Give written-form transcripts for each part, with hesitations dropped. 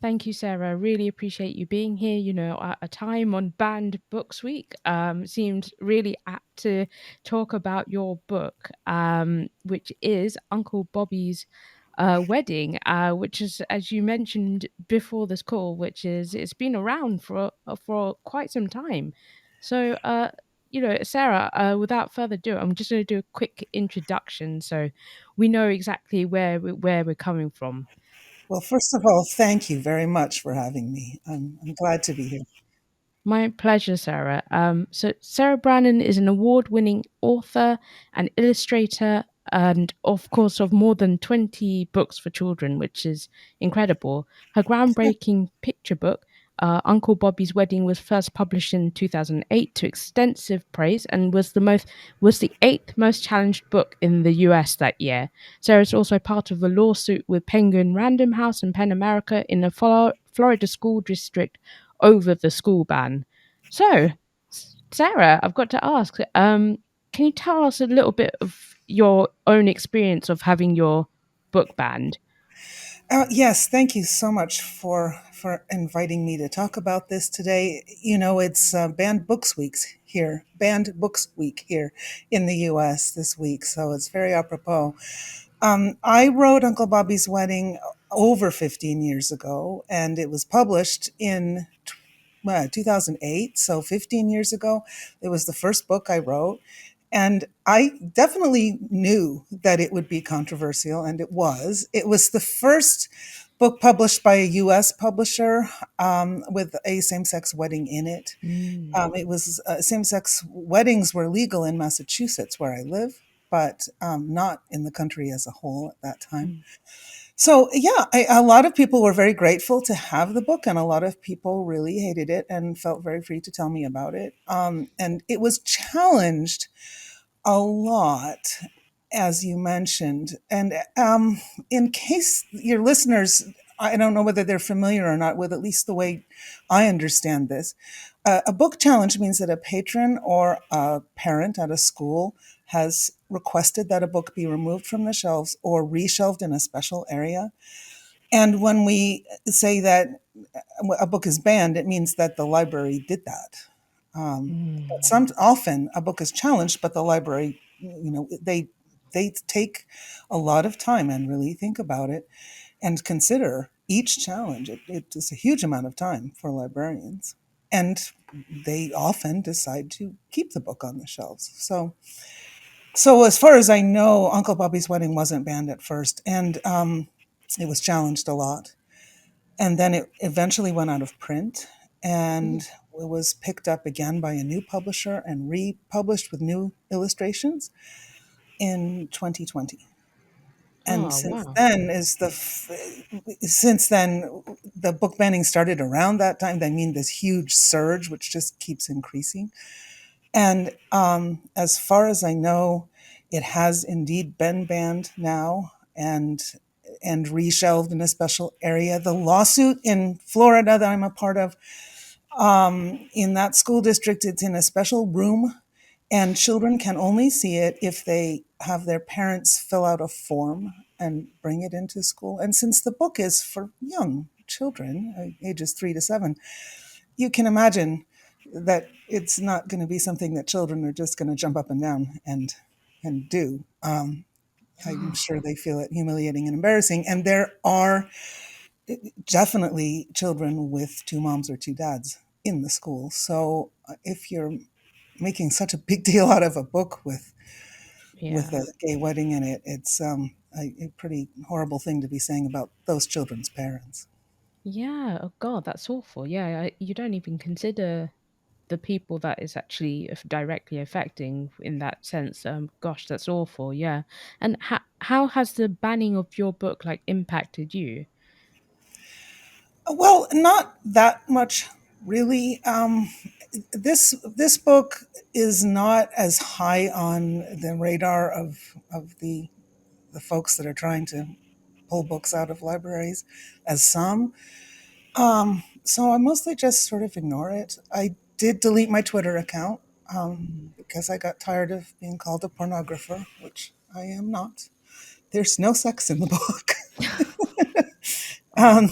Thank you, Sarah. Really appreciate you being here. At a time on Banned Books Week, seemed really apt to talk about your book, which is Uncle Bobby's Wedding, which is, as you mentioned before this call, which is it's been around for quite some time. So, Sarah, without further ado, I'm just going to do a quick introduction so we know exactly where we're coming from. Well, first of all, thank you very much for having me. I'm glad to be here. My pleasure, Sarah. So Sarah Brannen is an award-winning author and illustrator, and of course, of more than 20 books for children, which is incredible. Her groundbreaking picture book, Uncle Bobby's Wedding, was first published in 2008 to extensive praise and was the eighth most challenged book in the US that year. Sarah is also part of a lawsuit with Penguin Random House and Penn America in a Florida school district over the school ban. So, Sarah, I've got to ask, can you tell us a little bit of your own experience of having your book banned? Yes, thank you so much for inviting me to talk about this today. It's Banned Books Week here in the U.S. this week, so it's very apropos. I wrote Uncle Bobby's Wedding over 15 years ago, and it was published in 2008, so 15 years ago. It was the first book I wrote. And I definitely knew that it would be controversial, and it was. It was the first book published by a US publisher with a same sex wedding in it. Mm, It was Same sex weddings were legal in Massachusetts, where I live, but not in the country as a whole at that time. mm. So yeah, a lot of people were very grateful to have the book, and a lot of people really hated it and felt very free to tell me about it. And it was challenged a lot, as you mentioned. And in case your listeners, I don't know whether they're familiar or not with at least the way I understand this. A book challenge means that a patron or a parent at a school has requested that a book be removed from the shelves or reshelved in a special area. And when we say that a book is banned, it means that the library did that. But Mm. some often a book is challenged, but the library, they take a lot of time and really think about it and consider each challenge. It is a huge amount of time for librarians, and they often decide to keep the book on the shelves. So as far as I know, Uncle Bobby's Wedding wasn't banned at first, and it was challenged a lot. And then it eventually went out of print, and Mm. it was picked up again by a new publisher and republished with new illustrations in 2020. And Oh, wow. since then the book banning started around that time. I mean, this huge surge which just keeps increasing. And as far as I know, it has indeed been banned now and reshelved in a special area. The lawsuit in Florida that I'm a part of, in that school district, it's in a special room, and children can only see it if they have their parents fill out a form and bring it into school. And since the book is for young children, ages 3 to 7, you can imagine that it's not going to be something that children are just going to jump up and down and do. I'm sure they feel it humiliating and embarrassing. And there are definitely children with two moms or two dads in the school. So if you're making such a big deal out of a book with Yeah. a gay wedding in it, it's a pretty horrible thing to be saying about those children's parents. Yeah. Oh, God, that's awful. Yeah. You don't even consider the people that is actually directly affecting in that sense. Gosh, that's awful. Yeah. And how has the banning of your book like impacted you? Well, not that much, really. This book is not as high on the radar of the folks that are trying to pull books out of libraries as some. So I mostly just sort of ignore it. I did delete my Twitter account Mm. because I got tired of being called a pornographer, which I am not. There's no sex in the book. Oh.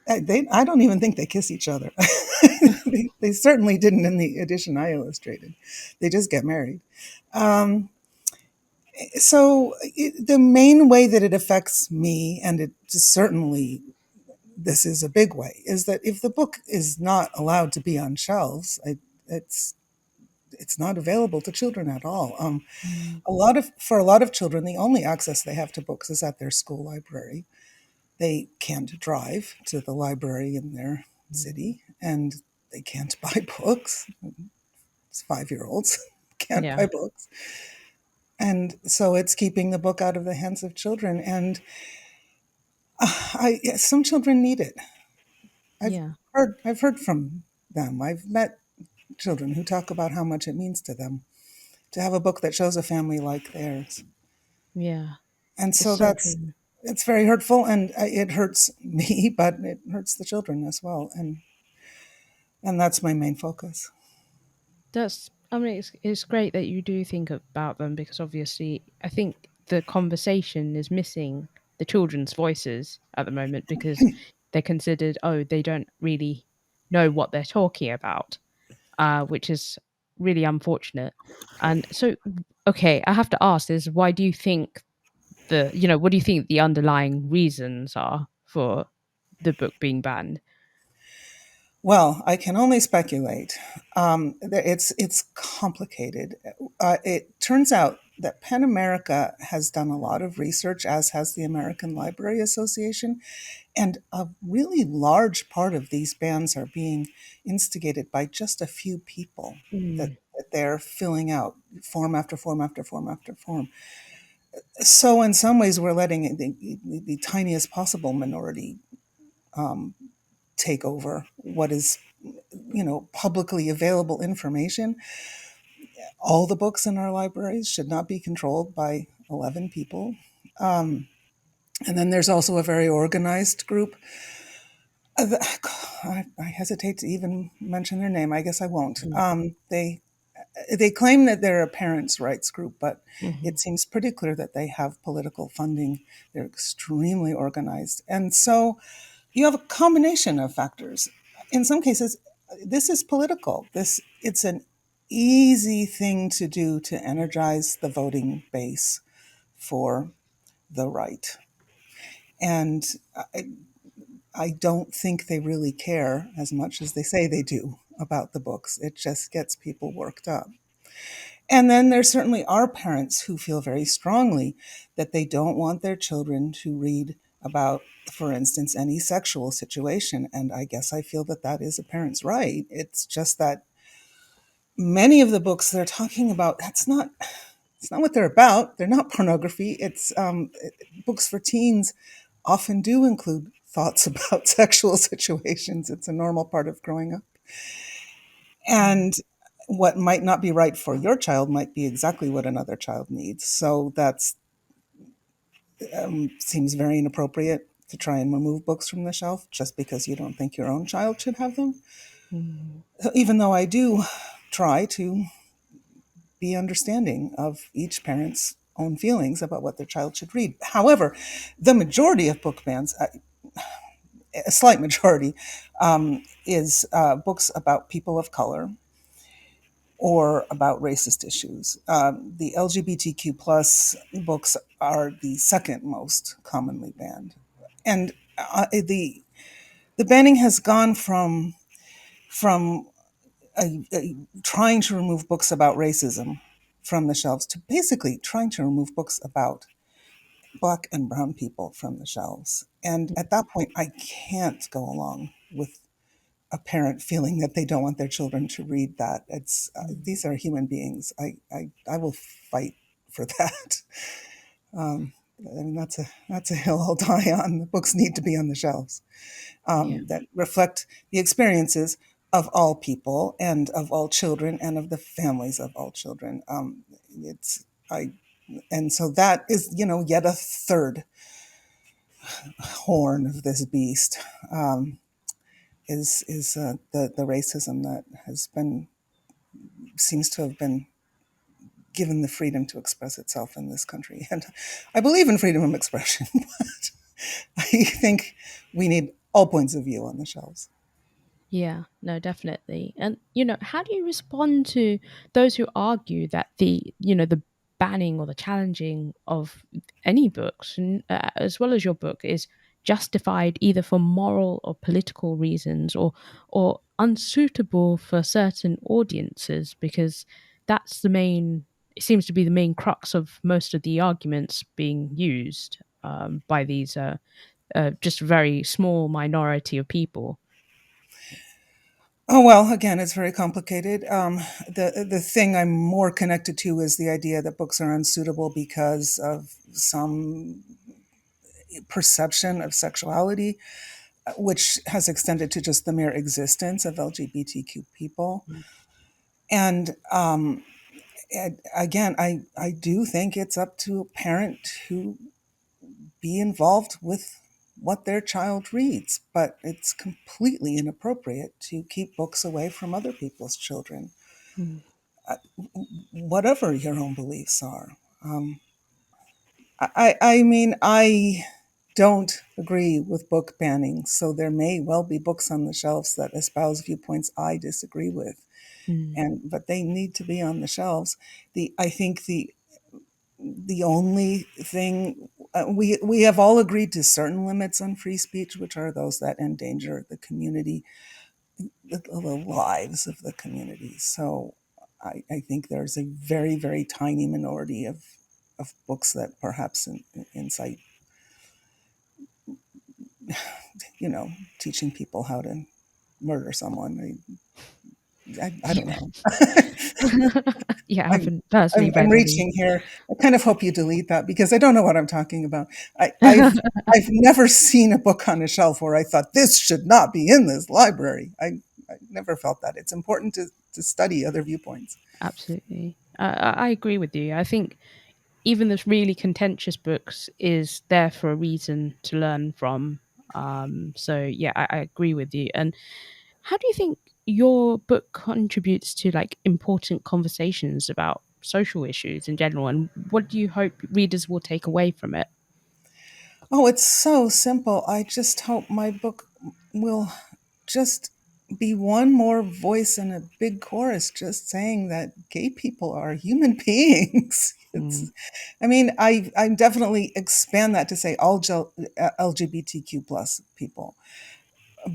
I don't even think they kiss each other. They certainly didn't in the edition I illustrated. They just get married. Um, the main way that it affects me, and it certainly this is a big way, is that if the book is not allowed to be on shelves, it's it's not available to children at all. Mm. For a lot of children, the only access they have to books is at their school library. They can't drive to the library in their city, and they can't buy books. It's 5-year-olds can't buy Yeah, books, and so it's keeping the book out of the hands of children. And some children need it. I've yeah, I've heard from them. I've met children who talk about how much it means to them to have a book that shows a family like theirs. yeah. And It's so so true. it's very hurtful, and it hurts me, but it hurts the children as well. And that's my main focus. I mean, it's great that you do think about them because obviously I think the conversation is missing the children's voices at the moment because they're considered, oh, they don't really know what they're talking about, which is really unfortunate. And so, okay, I have to ask is why do you think what do you think the underlying reasons are for the book being banned? Well, I can only speculate. It's complicated. It turns out that PEN America has done a lot of research, as has the American Library Association, and a really large part of these bans are being instigated by just a few people Mm, that they're filling out form after form after form after form. So in some ways, we're letting the tiniest possible minority take over what is, publicly available information. All the books in our libraries should not be controlled by 11 people. And then there's also a very organized group. I hesitate to even mention their name. I guess I won't. mm, They claim that they're a parents' rights group, but mhm, it seems pretty clear that they have political funding. They're extremely organized. And so you have a combination of factors. In some cases, this is political. It's an easy thing to do to energize the voting base for the right. And I don't think they really care as much as they say they do about the books. It just gets people worked up. And then there certainly are parents who feel very strongly that they don't want their children to read about, for instance, any sexual situation. And I guess I feel that that is a parent's right. It's just that many of the books they're talking about, it's not what they're about. They're not pornography. It's books for teens often do include thoughts about sexual situations. It's a normal part of growing up. mm, And what might not be right for your child might be exactly what another child needs. So that's seems very inappropriate to try and remove books from the shelf just because you don't think your own child should have them. mm, So even though I do try to be understanding of each parent's own feelings about what their child should read. However, the majority of book bans, a slight majority, is books about people of color or about racist issues. The LGBTQ plus books are the second most commonly banned, and the banning has gone from trying to remove books about racism from the shelves to basically trying to remove books about Black and brown people from the shelves. And at that point, I can't go along with a parent feeling that they don't want their children to read that. It's mm. these are human beings. I will fight for that. I mean, that's a hill I'll die on. The books need to be on the shelves Yeah, that reflect the experiences of all people and of all children and of the families of all children. It's I and so that is yet a third horn of this beast. Is the racism that has been seems to have been given the freedom to express itself in this country. And I believe in freedom of expression, but I think we need all points of view on the shelves. Yeah, no, definitely. And how do you respond to those who argue that the banning or the challenging of any books, as well as your book, is justified either for moral or political reasons, or unsuitable for certain audiences, because that's the main. It seems to be the main crux of most of the arguments being used by these just very small minority of people. Oh well, again, it's very complicated. The thing I'm more connected to is the idea that books are unsuitable because of some perception of sexuality, which has extended to just the mere existence of LGBTQ people. And again, I do think it's up to a parent to be involved with what their child reads, but it's completely inappropriate to keep books away from other people's children, Mm. whatever your own beliefs are. I mean, I don't agree with book banning, so there may well be books on the shelves that espouse viewpoints I disagree with, Mm. and but they need to be on the shelves. I think the only thing we have all agreed to certain limits on free speech, which are those that endanger the community, the lives of the community. So I think there's a very, very tiny minority of books that perhaps incite, you know, teaching people how to murder someone. I don't Yeah. know. Yeah, I I'm, haven't personally I'm read any. reaching here. I kind of hope you delete that because I don't know what I'm talking about. I've never seen a book on a shelf where I thought this should not be in this library. I never felt that. It's important to study other viewpoints. Absolutely. I agree with you. I think even the really contentious books is there for a reason to learn from. So yeah, I agree with you. And how do you think your book contributes to like important conversations about social issues in general? And what do you hope readers will take away from it? Oh, it's so simple. I just hope my book will just be one more voice in a big chorus just saying that gay people are human beings. Mm. I mean, I definitely expand that to say all LGBTQ plus people.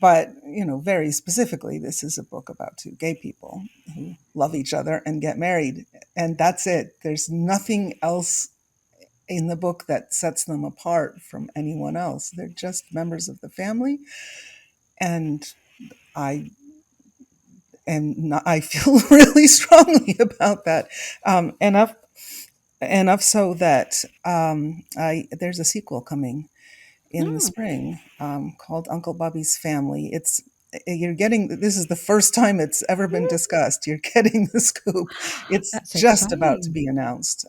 But, you know, very specifically, this is a book about two gay people who love each other and get married. And that's it. There's nothing else in the book that sets them apart from anyone else. They're just members of the family. And I I feel really strongly about that. Enough so that there's a sequel coming in the Oh, spring called Uncle Bobby's Family. It's you're getting this is the first time it's ever been discussed. You're getting the scoop. It's that's just about to exciting. be announced,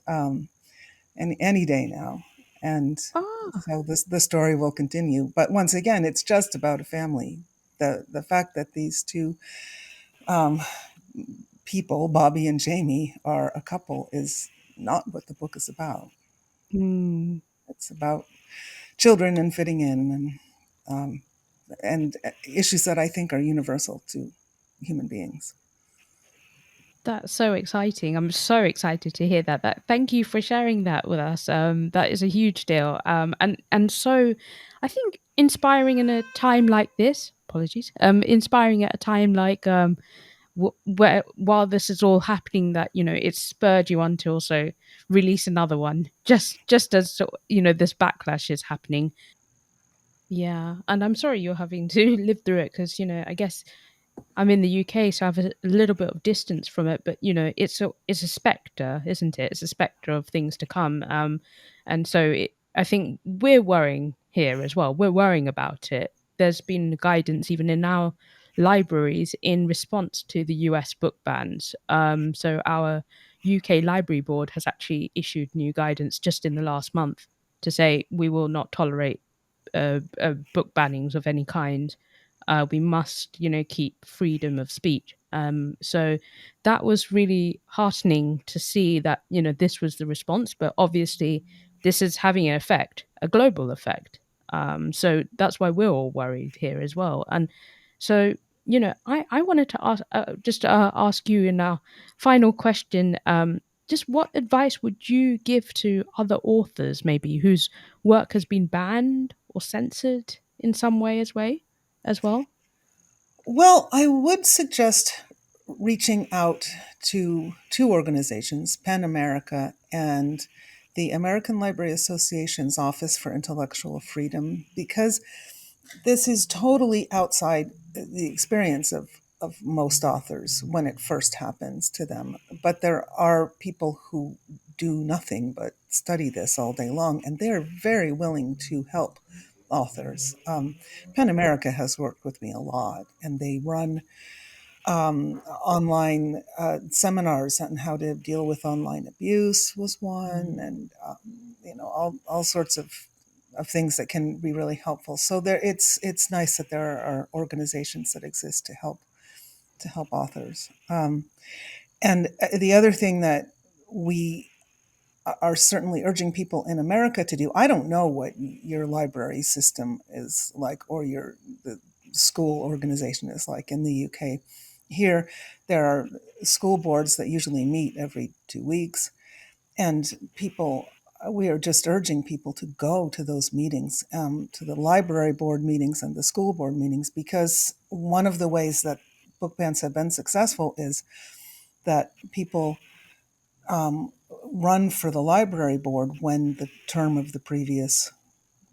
any day now, and Ah. so the story will continue. But once again, it's just about a family. The fact that these two um, people, Bobby and Jamie, are a couple is not what the book is about. Mm. It's about children and fitting in um, and issues that I think are universal to human beings. That's so exciting. I'm so excited to hear that. Thank you for sharing that with us. That is a huge deal. And so I think inspiring in a time like this, apologies. Inspiring at a time like where while this is all happening, that it's spurred you on to also release another one, just as this backlash is happening. Yeah, and I'm sorry you're having to live through it, because I guess I'm in the UK, so I have a little bit of distance from it. But it's a spectre, isn't it? It's a spectre of things to come. And so I think we're worrying here as well. We're worrying about it. There's been guidance even in our libraries in response to the US book bans. So our UK Library Board has actually issued new guidance just in the last month to say we will not tolerate book bannings of any kind. We must, keep freedom of speech. So that was really heartening to see that, this was the response. But obviously, this is having an effect, a global effect. So that's why we're all worried here as well. And so, I wanted to ask you in our final question, just what advice would you give to other authors, maybe whose work has been banned or censored in some way as well? Well, I would suggest reaching out to two organizations, PEN America and the American Library Association's Office for Intellectual Freedom, because this is totally outside the experience of most authors when it first happens to them. But there are people who do nothing but study this all day long, and they're very willing to help authors. PEN America has worked with me a lot, and they run online seminars on how to deal with online abuse was one, Mm. and all sorts of things that can be really helpful. So it's nice that there are organizations that exist to help authors. And the other thing that we are certainly urging people in America to do. I don't know what your library system is like, or the school organization is like in the UK. Here, there are school boards that usually meet every 2 weeks, and we are just urging people to go to those meetings, to the library board meetings and the school board meetings, because one of the ways that book bans have been successful is that people um, run for the library board when the term of the previous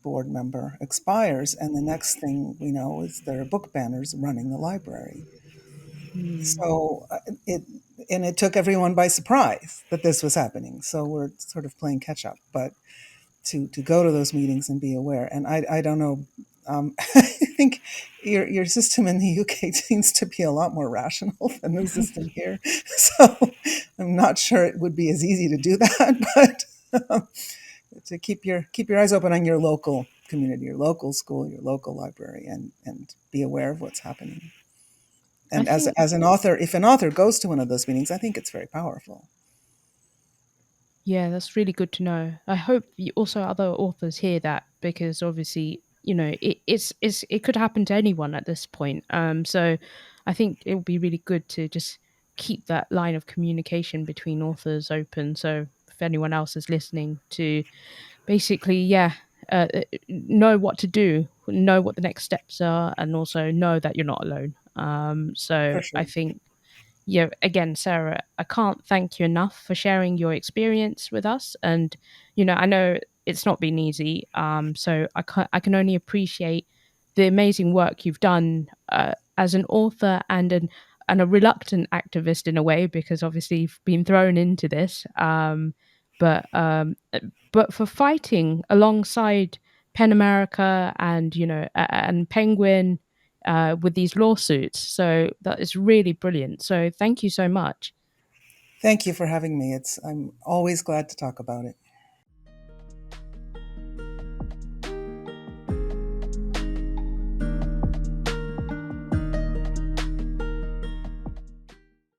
board member expires, and the next thing we know is there are book banners running the library. Mm. So it took everyone by surprise that this was happening. So we're sort of playing catch up, but to go to those meetings and be aware. And I don't know. I think your system in the UK seems to be a lot more rational than the system here. So I'm not sure it would be as easy to do that, but to keep your eyes open on your local community, your local school, your local library, and be aware of what's happening. I And think, as an author, if an author goes to one of those meetings, I think it's very powerful. yeah, that's really good to know. I hope also other authors hear that, because obviously, it could happen to anyone at this point. So I think it would be really good to just keep that line of communication between authors open. So if anyone else is listening, to basically, yeah, know what to do, know what the next steps are, and also know that you're not alone. So For I sure. think, yeah, again, Sarah, I can't thank you enough for sharing your experience with us. And, I know it's not been easy. So I can only appreciate the amazing work you've done as an author and a reluctant activist in a way, because obviously you've been thrown into this. But but for fighting alongside Pen America and and Penguin with these lawsuits. So that is really brilliant. So thank you so much. Thank you for having me. I'm always glad to talk about it.